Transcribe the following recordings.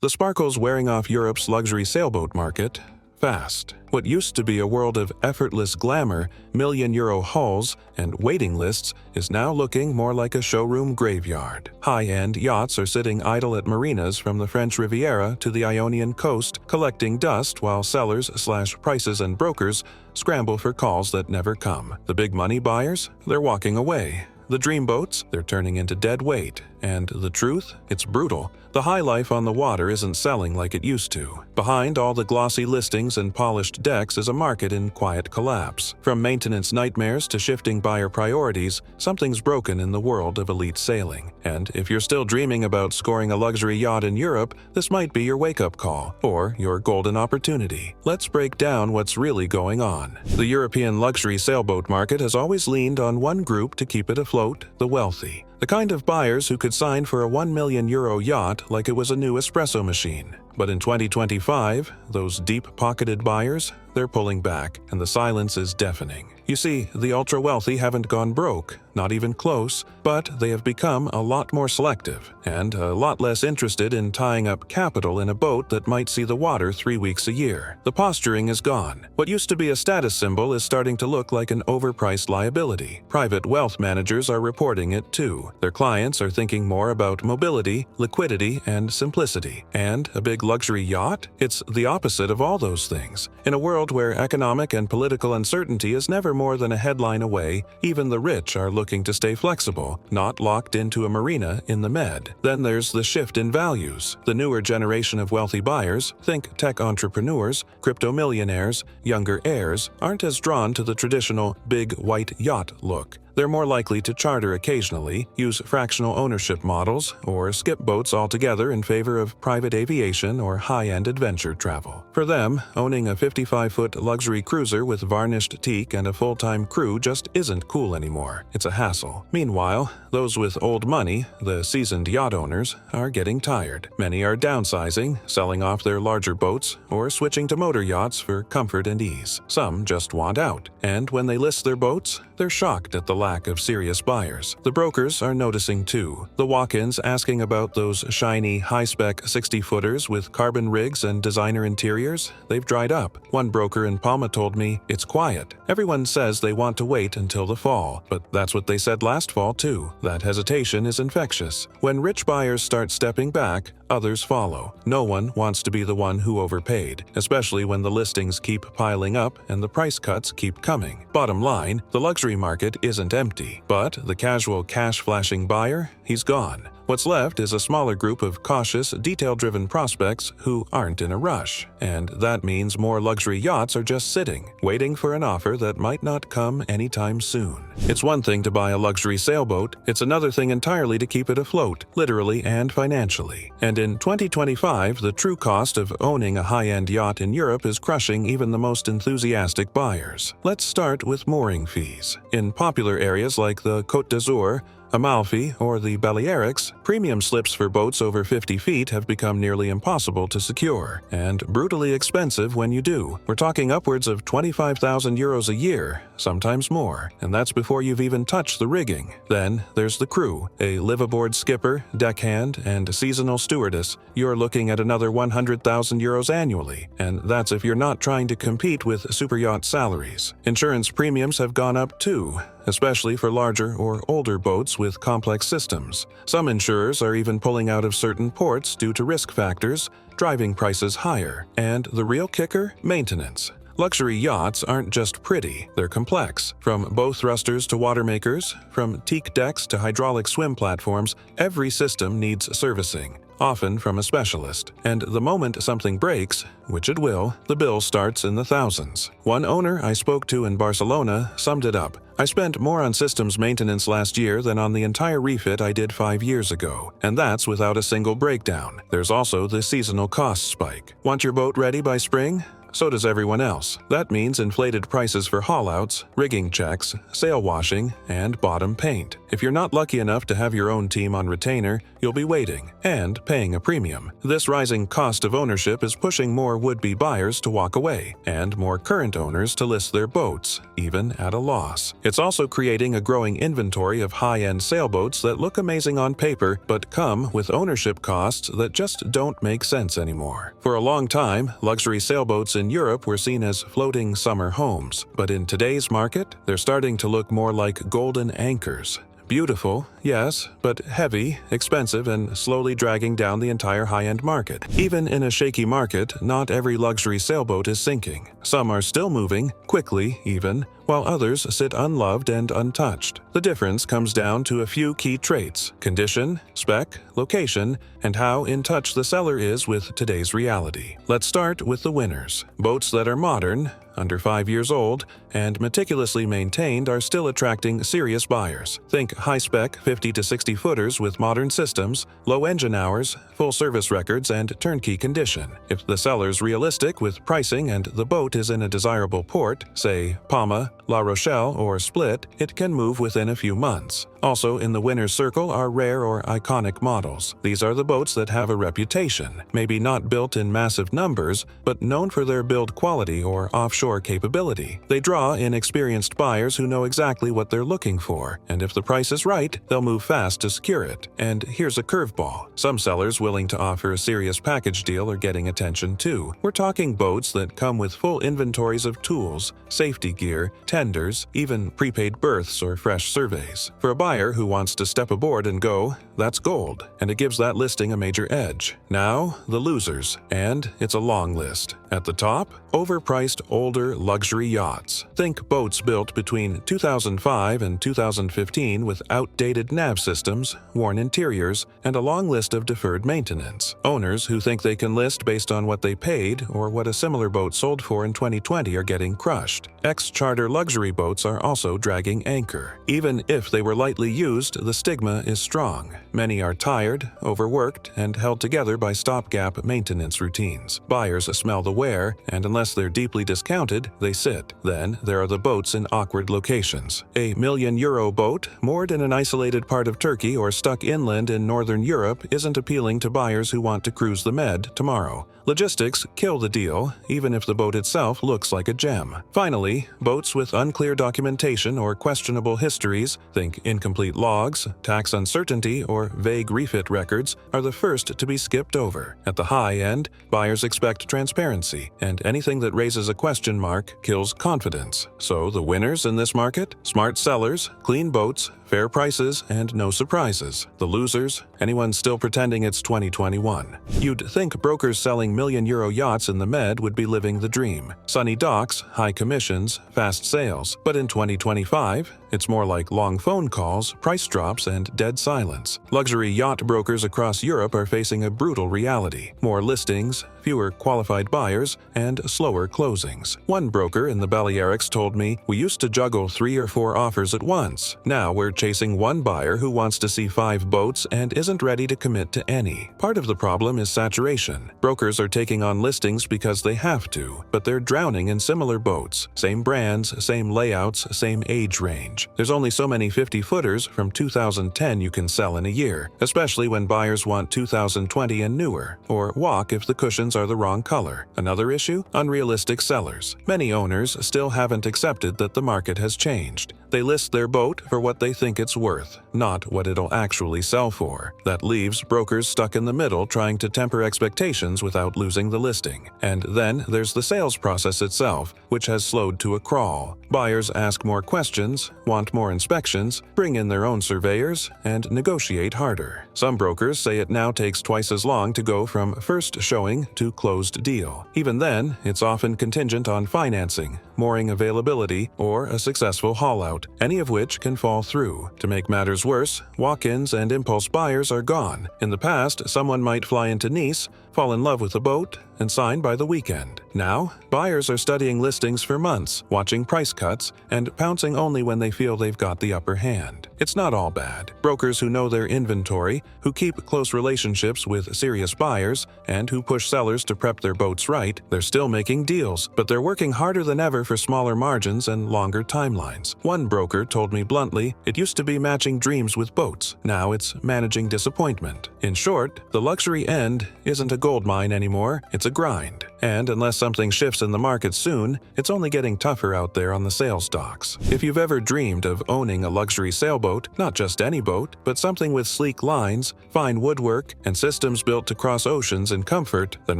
The sparkle's wearing off Europe's luxury sailboat market fast. What used to be a world of effortless glamour, million-euro hulls, and waiting lists is now looking more like a showroom graveyard. High-end yachts are sitting idle at marinas from the French Riviera to the Ionian coast, collecting dust while sellers slash prices and brokers scramble for calls that never come. The big money buyers? They're walking away. The dream boats? They're turning into dead weight. And the truth? It's brutal. The high life on the water isn't selling like it used to. Behind all the glossy listings and polished decks is a market in quiet collapse. From maintenance nightmares to shifting buyer priorities, something's broken in the world of elite sailing. And if you're still dreaming about scoring a luxury yacht in Europe, this might be your wake-up call, or your golden opportunity. Let's break down what's really going on. The European luxury sailboat market has always leaned on one group to keep it afloat: the wealthy. The kind of buyers who could sign for a €1 million yacht like it was a new espresso machine. But in 2025, those deep-pocketed buyers, they're pulling back, and the silence is deafening. You see, the ultra-wealthy haven't gone broke, not even close, but they have become a lot more selective and a lot less interested in tying up capital in a boat that might see the water 3 weeks a year. The posturing is gone. What used to be a status symbol is starting to look like an overpriced liability. Private wealth managers are reporting it too. Their clients are thinking more about mobility, liquidity, and simplicity. And a big luxury yacht? It's the opposite of all those things. In a world where economic and political uncertainty is never more than a headline away, even the rich are looking to stay flexible, not locked into a marina in the Med. Then there's the shift in values. The newer generation of wealthy buyers, think tech entrepreneurs, crypto millionaires, younger heirs, aren't as drawn to the traditional big white yacht look. They're more likely to charter occasionally, use fractional ownership models, or skip boats altogether in favor of private aviation or high-end adventure travel. For them, owning a 55-foot luxury cruiser with varnished teak and a full-time crew just isn't cool anymore. It's a hassle. Meanwhile, those with old money, the seasoned yacht owners, are getting tired. Many are downsizing, selling off their larger boats, or switching to motor yachts for comfort and ease. Some just want out, and when they list their boats, they're shocked at the lack of serious buyers. The brokers are noticing too. The walk-ins asking about those shiny, high-spec 60-footers with carbon rigs and designer interiors, they've dried up. One broker in Palma told me, "It's quiet. Everyone says they want to wait until the fall, but that's what they said last fall too." That hesitation is infectious. When rich buyers start stepping back, others follow. No one wants to be the one who overpaid, especially when the listings keep piling up and the price cuts keep coming. Bottom line, the luxury market isn't empty, but the casual cash-flashing buyer, he's gone. What's left is a smaller group of cautious, detail-driven prospects who aren't in a rush. And that means more luxury yachts are just sitting, waiting for an offer that might not come anytime soon. It's one thing to buy a luxury sailboat, it's another thing entirely to keep it afloat, literally and financially. And in 2025, the true cost of owning a high-end yacht in Europe is crushing even the most enthusiastic buyers. Let's start with mooring fees. In popular areas like the Côte d'Azur, Amalfi, or the Balearics, premium slips for boats over 50 feet have become nearly impossible to secure, and brutally expensive when you do. We're talking upwards of €25,000 a year, sometimes more, and that's before you've even touched the rigging. Then there's the crew, a live-aboard skipper, deckhand, and seasonal stewardess. You're looking at another €100,000 annually, and that's if you're not trying to compete with superyacht salaries. Insurance premiums have gone up too, especially for larger or older boats with complex systems. Some insurers are even pulling out of certain ports due to risk factors, driving prices higher. And the real kicker? Maintenance. Luxury yachts aren't just pretty, they're complex. From bow thrusters to water makers, from teak decks to hydraulic swim platforms, every system needs servicing, often from a specialist. And the moment something breaks, which it will, the bill starts in the thousands. One owner I spoke to in Barcelona summed it up. "I spent more on systems maintenance last year than on the entire refit I did 5 years ago, and that's without a single breakdown. There's also the seasonal cost spike. Want your boat ready by spring? so does everyone else. That means inflated prices for haul-outs, rigging checks, sail washing, and bottom paint. If you're not lucky enough to have your own team on retainer, you'll be waiting and paying a premium. This rising cost of ownership is pushing more would-be buyers to walk away and more current owners to list their boats, even at a loss. It's also creating a growing inventory of high-end sailboats that look amazing on paper but come with ownership costs that just don't make sense anymore. For a long time, luxury sailboats in Europe were seen as floating summer homes, but in today's market, they're starting to look more like golden anchors. Beautiful, yes, but heavy, expensive, and slowly dragging down the entire high-end market. Even in a shaky market, not every luxury sailboat is sinking. Some are still moving, quickly even, while others sit unloved and untouched. The difference comes down to a few key traits: condition, spec, location, and how in touch the seller is with today's reality. Let's start with the winners. Boats that are modern, under 5 years old, and meticulously maintained are still attracting serious buyers. Think high-spec 50 to 60 footers with modern systems, low engine hours, full service records, and turnkey condition. If the seller's realistic with pricing and the boat is in a desirable port, say Palma, La Rochelle, or Split, it can move within a few months. Also in the winner's circle are rare or iconic models. These are the boats that have a reputation, maybe not built in massive numbers, but known for their build quality or offshore capability. They draw in experienced buyers who know exactly what they're looking for, and if the price is right, they'll move fast to secure it. And here's a curveball. Some sellers willing to offer a serious package deal are getting attention too. We're talking boats that come with full inventories of tools, safety gear, tenders, even prepaid berths or fresh surveys. For a buyer who wants to step aboard and go, that's gold, and it gives that listing a major edge. Now, the losers, and it's a long list. At the top, overpriced older luxury yachts. Think boats built between 2005 and 2015 with outdated nav systems, worn interiors, and a long list of deferred maintenance. Owners who think they can list based on what they paid or what a similar boat sold for in 2020 are getting crushed. Ex-charter luxury boats are also dragging anchor. Even if they were lightly used, the stigma is strong. Many are tired, overworked, and held together by stopgap maintenance routines. Buyers smell the wear, and unless they're deeply discounted, they sit. Then there are the boats in awkward locations. A €1 million boat, moored in an isolated part of Turkey or stuck inland in northern Europe, isn't appealing to buyers who want to cruise the Med tomorrow. Logistics kill the deal, even if the boat itself looks like a gem. Finally, boats with unclear documentation or questionable histories, think incomplete logs, tax uncertainty, or vague refit records, are the first to be skipped over. At the high end, buyers expect transparency, and anything that raises a question mark kills confidence. So the winners in this market? Smart sellers, clean boats, fair prices, and no surprises. The losers? Anyone still pretending it's 2021. You'd think brokers selling €1 million yachts in the Med would be living the dream. Sunny docks, high commissions, fast sales. But in 2025, it's more like long phone calls, price drops, and dead silence. Luxury yacht brokers across Europe are facing a brutal reality. More listings, fewer qualified buyers, and slower closings. One broker in the Balearics told me, "We used to juggle 3 or 4 offers at once. Now we're chasing one buyer who wants to see 5 boats and isn't ready to commit to any." Part of the problem is saturation. Brokers are taking on listings because they have to, but they're drowning in similar boats. Same brands, same layouts, same age range. There's only so many 50-footers from 2010 you can sell in a year, especially when buyers want 2020 and newer, or walk if the cushions are the wrong color. Another issue? Unrealistic sellers. Many owners still haven't accepted that the market has changed. They list their boat for what they think it's worth, not what it'll actually sell for. That leaves brokers stuck in the middle trying to temper expectations without losing the listing. And then there's the sales process itself, which has slowed to a crawl. Buyers ask more questions, want more inspections, bring in their own surveyors, and negotiate harder. Some brokers say it now takes twice as long to go from first showing to closed deal. Even then, it's often contingent on financing, mooring availability, or a successful haul-out, any of which can fall through. To make matters worse, walk-ins and impulse buyers are gone. In the past, someone might fly into Nice, fall in love with a boat, and sign by the weekend. Now, buyers are studying listings for months, watching price cuts, and pouncing only when they feel they've got the upper hand. It's not all bad. Brokers who know their inventory, who keep close relationships with serious buyers, and who push sellers to prep their boats right, they're still making deals, but they're working harder than ever for smaller margins and longer timelines. One broker told me bluntly, it used to be matching dreams with boats. Now it's managing disappointment. In short, the luxury end isn't a gold mine anymore, it's a grind. And unless something shifts in the market soon, it's only getting tougher out there on the sales docks. If you've ever dreamed of owning a luxury sailboat, not just any boat, but something with sleek lines, fine woodwork, and systems built to cross oceans in comfort, then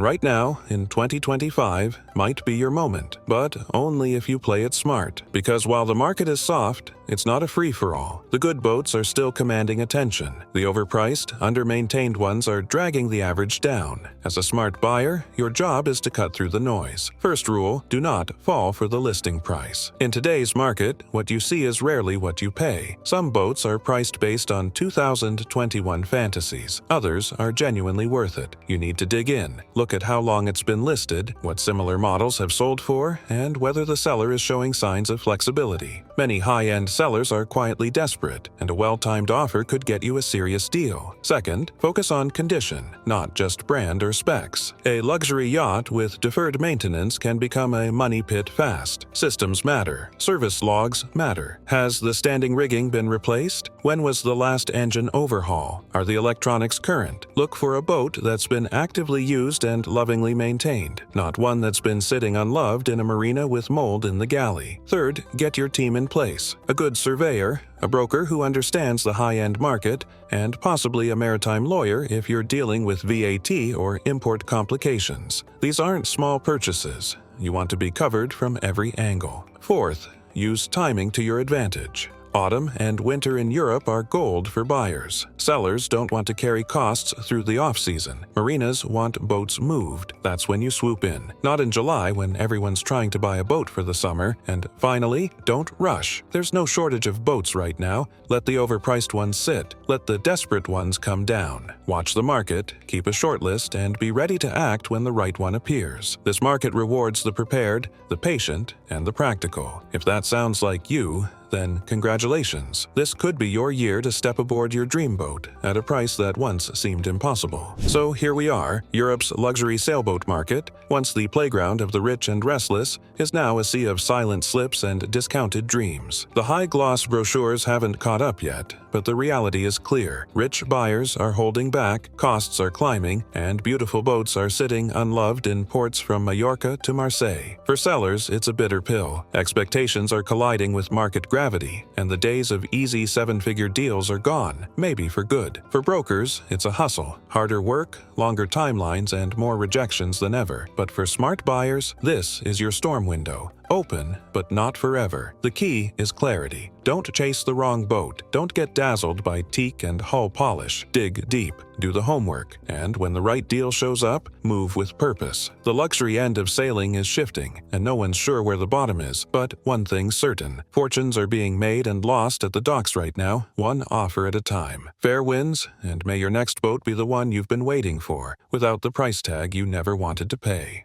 right now, in 2025, might be your moment. But only if you play it smart. Because while the market is soft, it's not a free-for-all. The good boats are still commanding attention. The overpriced, under-maintained ones are dragging the average down. As a smart buyer, your job is to cut through the noise. First rule, do not fall for the listing price. In today's market, what you see is rarely what you pay. Some boats are priced based on 2021 fantasies. Others are genuinely worth it. You need to dig in, look at how long it's been listed, what similar models have sold for, and whether the seller is showing signs of flexibility. Many high-end sellers are quietly desperate, and a well-timed offer could get you a serious deal. Second, focus on condition, not just brand or specs. A luxury yacht with deferred maintenance can become a money pit fast. Systems matter. Service logs matter. Has the standing rigging been replaced? When was the last engine overhaul? Are the electronics current? Look for a boat that's been actively used and lovingly maintained, not one that's been sitting unloved in a marina with mold in the galley. Third, get your team in place. A good surveyor, a broker who understands the high-end market, and possibly a maritime lawyer if you're dealing with VAT or import complications. These aren't small purchases. You want to be covered from every angle. Fourth, use timing to your advantage. Autumn and winter in Europe are gold for buyers. Sellers don't want to carry costs through the off-season. Marinas want boats moved. That's when you swoop in. Not in July when everyone's trying to buy a boat for the summer. And finally, don't rush. There's no shortage of boats right now. Let the overpriced ones sit. Let the desperate ones come down. Watch the market, keep a short list, and be ready to act when the right one appears. This market rewards the prepared, the patient, and the practical. If that sounds like you, then congratulations. This could be your year to step aboard your dream boat at a price that once seemed impossible. So here we are, Europe's luxury sailboat market, once the playground of the rich and restless, is now a sea of silent slips and discounted dreams. The high-gloss brochures haven't caught up yet, but the reality is clear. Rich buyers are holding back, costs are climbing, and beautiful boats are sitting unloved in ports from Mallorca to Marseille. For sellers, it's a bitter pill. Expectations are colliding with market gravity, and the days of easy seven-figure deals are gone, maybe for good. For brokers, it's a hustle. Harder work, longer timelines, and more rejections than ever. But for smart buyers, this is your storm window. Open, but not forever. The key is clarity. Don't chase the wrong boat. Don't get dazzled by teak and hull polish. Dig deep. Do the homework. And when the right deal shows up, move with purpose. The luxury end of sailing is shifting, and no one's sure where the bottom is. But one thing's certain. Fortunes are being made and lost at the docks right now, one offer at a time. Fair winds, and may your next boat be the one you've been waiting for, without the price tag you never wanted to pay.